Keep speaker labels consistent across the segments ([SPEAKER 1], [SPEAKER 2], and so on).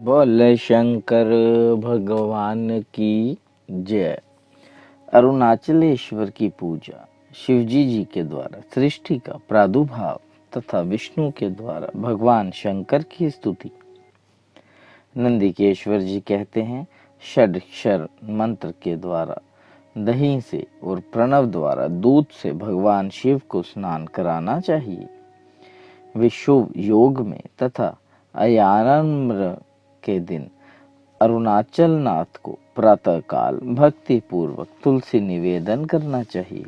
[SPEAKER 1] बोले शंकर भगवान की जय। अरुणाचलेश्वर की पूजा शिवजी जी के द्वारा सृष्टि का प्रादुर्भाव तथा विष्णु के द्वारा भगवान शंकर की स्तुति। नंदिकेश्वर जी कहते हैं, षडक्षर मंत्र के द्वारा दही से और प्रणव द्वारा दूध से भगवान शिव को स्नान कराना चाहिए। विशुभ योग में तथा अयारम्र के दिन अरुणाचल नाथ को प्रातःकाल भक्ति पूर्वक तुलसी निवेदन करना चाहिए।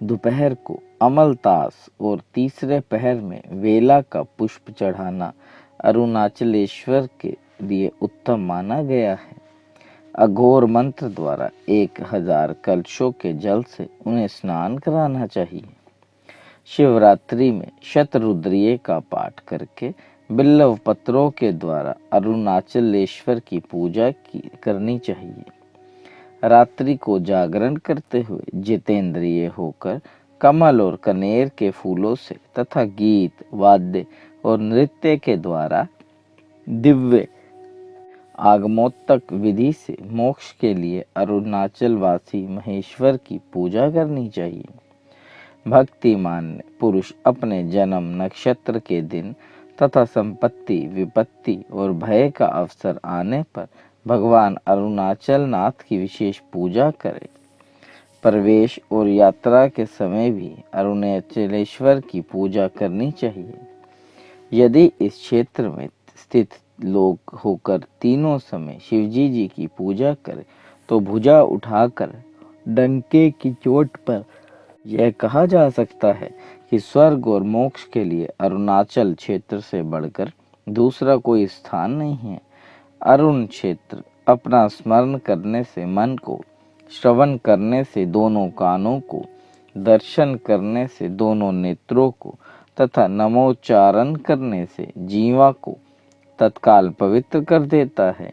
[SPEAKER 1] दोपहर को अमलतास और तीसरे पहर में वेला का पुष्प चढ़ाना अरुणाचलेश्वर के लिए उत्तम माना गया है। अघोर मंत्र द्वारा 1000 कलशों के जल से उन्हें स्नान कराना चाहिए। शिवरात्रि में शतरुद्रीय का पाठ करके बिल्व पत्रों के द्वारा अरुणाचलेश्वर की पूजा करनी चाहिए। रात्रि को जागरण करते हुए जितेंद्रिय होकर कमल और कनेर के फूलों से तथा गीत वाद्य और नृत्य के द्वारा दिव्य आगमोत्तक विधि से मोक्ष के लिए अरुणाचल वासी महेश्वर की पूजा करनी चाहिए। भक्तिमान पुरुष अपने जन्म नक्षत्र के दिन तथा संपत्ति विपत्ति और भय का अवसर आने पर भगवान अरुणाचल नाथ की विशेष पूजा करे। प्रवेश और यात्रा के समय भी अरुणाचलेश्वर की पूजा करनी चाहिए। यदि इस क्षेत्र में स्थित लोग होकर तीनों समय शिवजी जी की पूजा करें तो भुजा उठाकर डंके की चोट पर यह कहा जा सकता है कि स्वर्ग और मोक्ष के लिए अरुणाचल क्षेत्र से बढ़कर दूसरा कोई स्थान नहीं है। अरुण क्षेत्र अपना स्मरण करने से मन को, श्रवण करने से दोनों कानों को, दर्शन करने से दोनों नेत्रों को तथा नमोच्चारण करने से जीवा को तत्काल पवित्र कर देता है।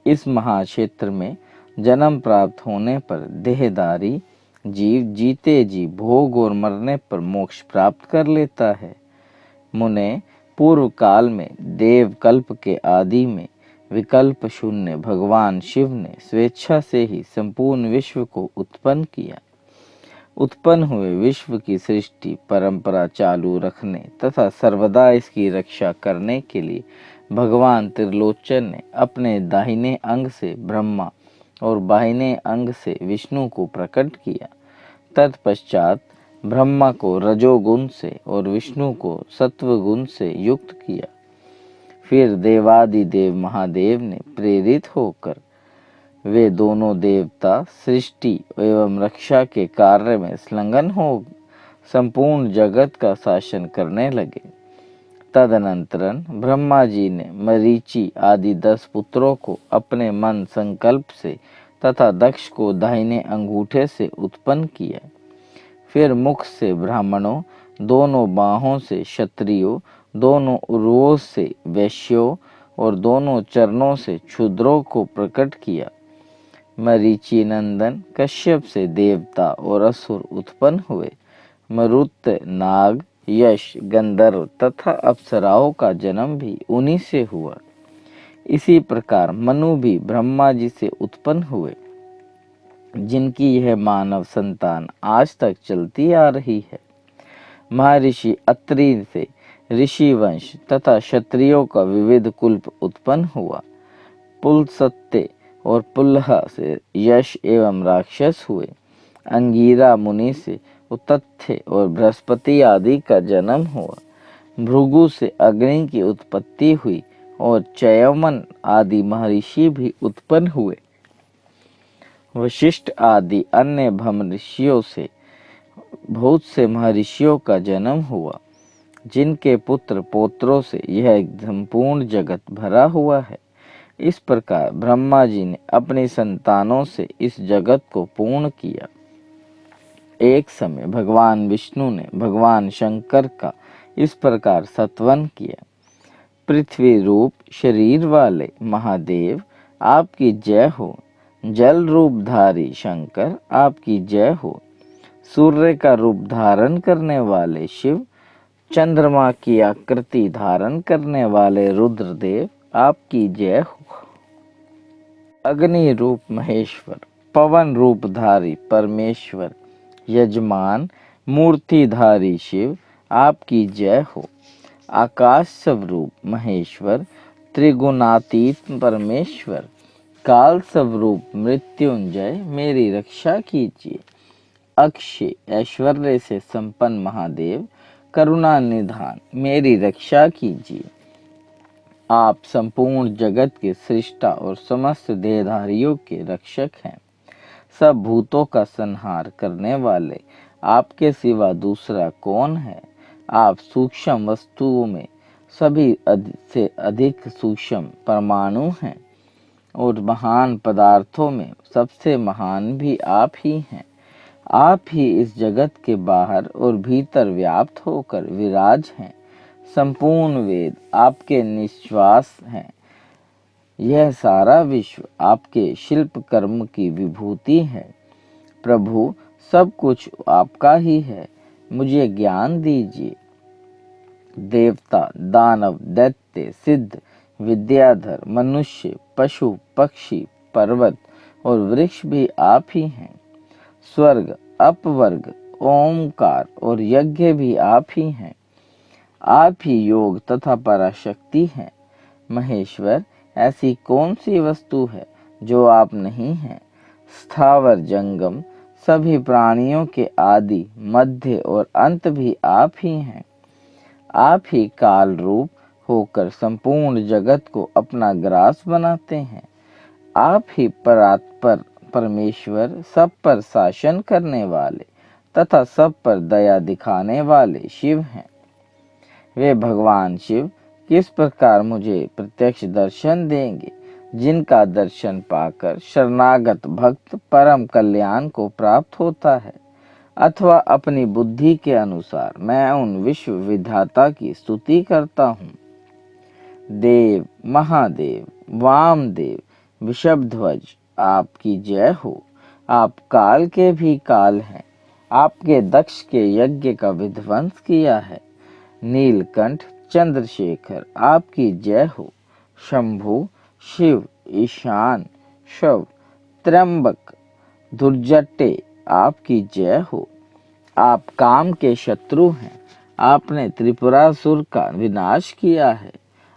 [SPEAKER 1] इस महाक्षेत्र में जन्म प्राप्त होने पर देहधारी जीव जीते जी भोग और मरने पर मोक्ष प्राप्त कर लेता है। मुने पूर्व काल में देव कल्प के आदि में विकल्प शून्य भगवान शिव ने स्वेच्छा से ही संपूर्ण विश्व को उत्पन्न किया। उत्पन्न हुए विश्व की सृष्टि परंपरा चालू रखने तथा सर्वदा इसकी रक्षा करने के लिए भगवान त्रिलोचन ने अपने दाहिने अंग से ब्रह्मा और बाहिने अंग से विष्णु को प्रकट किया। तत्पश्चात ब्रह्मा को रजोगुण से और विष्णु को सत्वगुण से युक्त किया। फिर देवादिदेव महादेव ने प्रेरित होकर वे दोनों देवता सृष्टि एवं रक्षा के कार्य में संलग्न हो संपूर्ण जगत का शासन करने लगे। तदनंतरन ब्रह्मा जी ने मरीचि आदि 10 पुत्रों को अपने मन संकल्प से तथा दक्ष को दाहिने अंगूठे से उत्पन्न किया। फिर मुख से ब्राह्मणों, दोनों बाहों से क्षत्रियों, दोनों उरुओं से वैश्यों और दोनों चरणों से शूद्रों को प्रकट किया। मरीचि नंदन कश्यप से देवता और असुर उत्पन्न हुए। मरुत, नाग, यश, गंधर्व तथा अप्सराओं का जन्म भी उन्हीं से हुआ। इसी प्रकार मनु भी ब्रह्मा जी से उत्पन्न हुए, जिनकी यह मानव संतान आज तक चलती आ रही है। महर्षि अत्रि से ऋषि वंश तथा क्षत्रियों का विविध कुल उत्पन्न हुआ। पुलस्त्य और पुलह से यश एवं राक्षस हुए। अंगीरा मुनि से उतथ्य और बृहस्पति आदि का जन्म हुआ। भृगु से अग्नि की उत्पत्ति हुई और चयमन आदि महर्षि भी उत्पन्न हुए। वशिष्ठ आदि अन्य ब्रह्मर्षियों से बहुत से महर्षियों का जन्म हुआ, जिनके पुत्र पौत्रों से यह संपूर्ण जगत भरा हुआ है। इस प्रकार ब्रह्मा जी ने अपनी संतानों से इस जगत को पूर्ण किया। एक समय भगवान विष्णु ने भगवान शंकर का इस प्रकार स्तवन किया। पृथ्वी रूप शरीर वाले महादेव आपकी जय हो। जल रूपधारी शंकर आपकी जय हो। सूर्य का रूप धारण करने वाले शिव, चंद्रमा की आकृति धारण करने वाले रुद्रदेव आपकी जय हो। अग्नि रूप महेश्वर, पवन रूपधारी परमेश्वर, यजमान मूर्तिधारी शिव आपकी जय हो। आकाश स्वरूप महेश्वर, त्रिगुणातीत परमेश्वर, काल स्वरूप मृत्युंजय मेरी रक्षा कीजिए। अक्षय ऐश्वर्य से संपन्न महादेव, करुणा निधान मेरी रक्षा कीजिए। आप संपूर्ण जगत के सृष्टा और समस्त देहधारियों के रक्षक हैं। सब भूतों का संहार करने वाले आपके सिवा दूसरा कौन है। आप सूक्ष्म वस्तुओं में सभी से अधिक सूक्ष्म परमाणु हैं और महान पदार्थों में सबसे महान भी आप ही हैं। आप ही इस जगत के बाहर और भीतर व्याप्त होकर विराज हैं। संपूर्ण वेद आपके निश्वास हैं। यह सारा विश्व आपके शिल्प कर्म की विभूति है। प्रभु, सब कुछ आपका ही है, मुझे ज्ञान दीजिए। देवता, दानव, दैत्य, सिद्ध, विद्याधर, मनुष्य, पशु, पक्षी, पर्वत और वृक्ष भी आप ही हैं। स्वर्ग, अपवर्ग, ओमकार और यज्ञ भी आप ही हैं। आप ही योग तथा पराशक्ति हैं। महेश्वर, ऐसी कौन सी वस्तु है जो आप नहीं हैं। स्थावर जंगम सभी प्राणियों के आदि, मध्य और अंत भी आप ही हैं। आप ही काल रूप होकर संपूर्ण जगत को अपना ग्रास बनाते हैं। आप ही परात्पर परमेश्वर, सब पर शासन करने वाले तथा सब पर दया दिखाने वाले शिव हैं। वे भगवान शिव किस प्रकार मुझे प्रत्यक्ष दर्शन देंगे, जिनका दर्शन पाकर शरणागत भक्त परम कल्याण को प्राप्त होता है। अथवा अपनी बुद्धि के अनुसार मैं उन विश्व विधाता की स्तुति करता हूँ। देव, महादेव, वामदेव, वृषभध्वज आपकी जय हो। आप काल के भी काल हैं। आपके दक्ष के यज्ञ का विध्वंस किया है। नीलकंठ, चंद्रशेखर आपकी जय हो। शंभु, शिव, ईशान, शव, त्र्यंबक, दुर्जटे आपकी जय हो। आप काम के शत्रु हैं। आपने त्रिपुरासुर का विनाश किया है।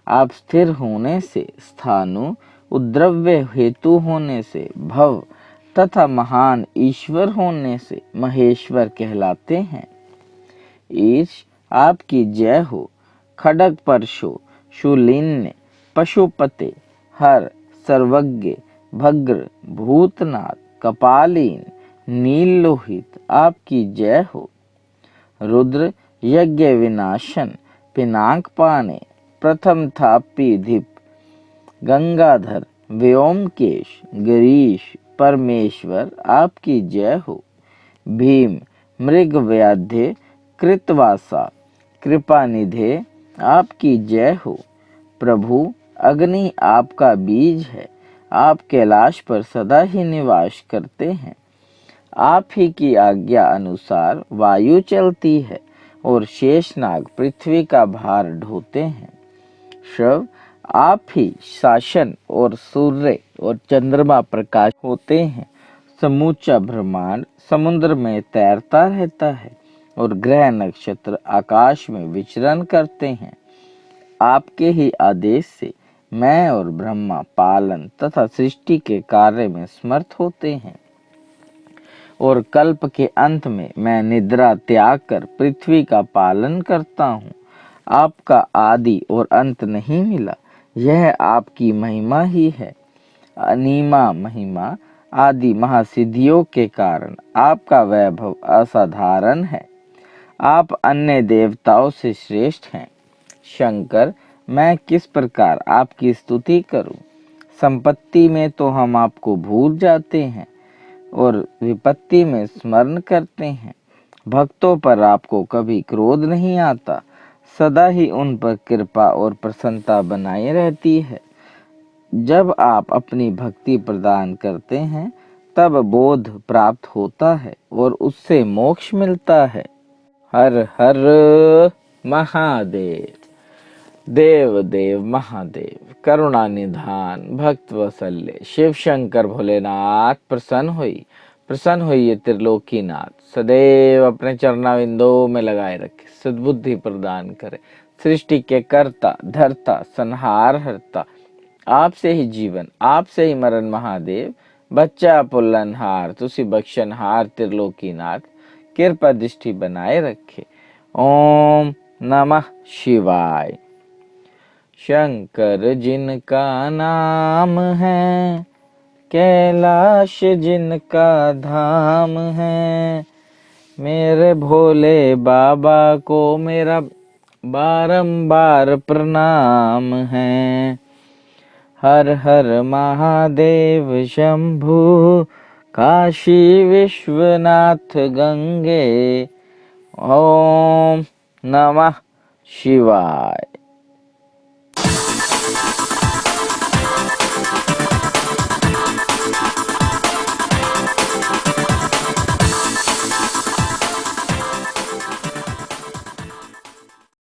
[SPEAKER 1] आप स्थिर होने से स्थानु, उद्रव्य हेतु होने से भव तथा महान ईश्वर होने से महेश्वर कहलाते हैं। ईश आपकी जय हो। खडग परशु, शूलिन्य, पशुपते, हर, सर्वज्ञ, भग्र, भूतनाथ, कपालीन, नील लोहित आपकी जय हो। रुद्र, यज्ञ विनाशन, पिनाक पाने, प्रथम थापी धिप, गंगाधर, व्योमकेश, गिरीश, परमेश्वर आपकी जय हो। भीम, मृग व्याध्य, कृतवासा, कृपानिधे आपकी जय हो। प्रभु, अग्नि आपका बीज है। आप कैलाश पर सदा ही निवास करते हैं। आप ही की आज्ञा अनुसार वायु चलती है और शेषनाग पृथ्वी का भार ढोते हैं। शव, आप ही शासन और सूर्य और चंद्रमा प्रकाश होते हैं। समूचा ब्रह्मांड समुद्र में तैरता रहता है और ग्रह नक्षत्र आकाश में विचरण करते हैं। आपके ही आदेश से मैं और ब्रह्मा पालन तथा सृष्टि के कार्य में समर्थ होते हैं और कल्प के अंत में मैं निद्रा त्याग कर पृथ्वी का पालन करता हूँ। आपका आदि और अंत नहीं मिला, यह आपकी महिमा ही है। अनीमा महिमा आदि महासिद्धियों के कारण आपका वैभव असाधारण है। आप अन्य देवताओं से श्रेष्ठ हैं। शंकर, मैं किस प्रकार आपकी स्तुति करूं। संपत्ति में तो हम आपको भूल जाते हैं और विपत्ति में स्मरण करते हैं। भक्तों पर आपको कभी क्रोध नहीं आता, सदा ही उन पर कृपा और प्रसन्नता बनाई रहती है। जब आप अपनी भक्ति प्रदान करते हैं तब बोध प्राप्त होता है और उससे मोक्ष मिलता है। हर हर महादेव। देव देव महादेव, करुणा निधान, भक्त वत्सल्य, शिव शंकर भोलेनाथ प्रसन्न होइए त्रिलोकीनाथ, सदैव अपने चरणाविंदों में लगाए रखे, सद्बुद्धि प्रदान करे। सृष्टि के कर्ता धर्ता संहार हरता, आपसे ही जीवन आपसे ही मरण महादेव, बच्चा पुल्लनहार तुसी बख्शनहार त्रिलोकीनाथ, कृपा दृष्टि बनाए रखे। ओम नमः शिवाय। शंकर जिनका नाम है, कैलाश जिनका धाम है, मेरे भोले बाबा को मेरा बारंबार प्रणाम है। हर हर महादेव शंभु, काशी विश्वनाथ गंगे। ओम नमः शिवाय।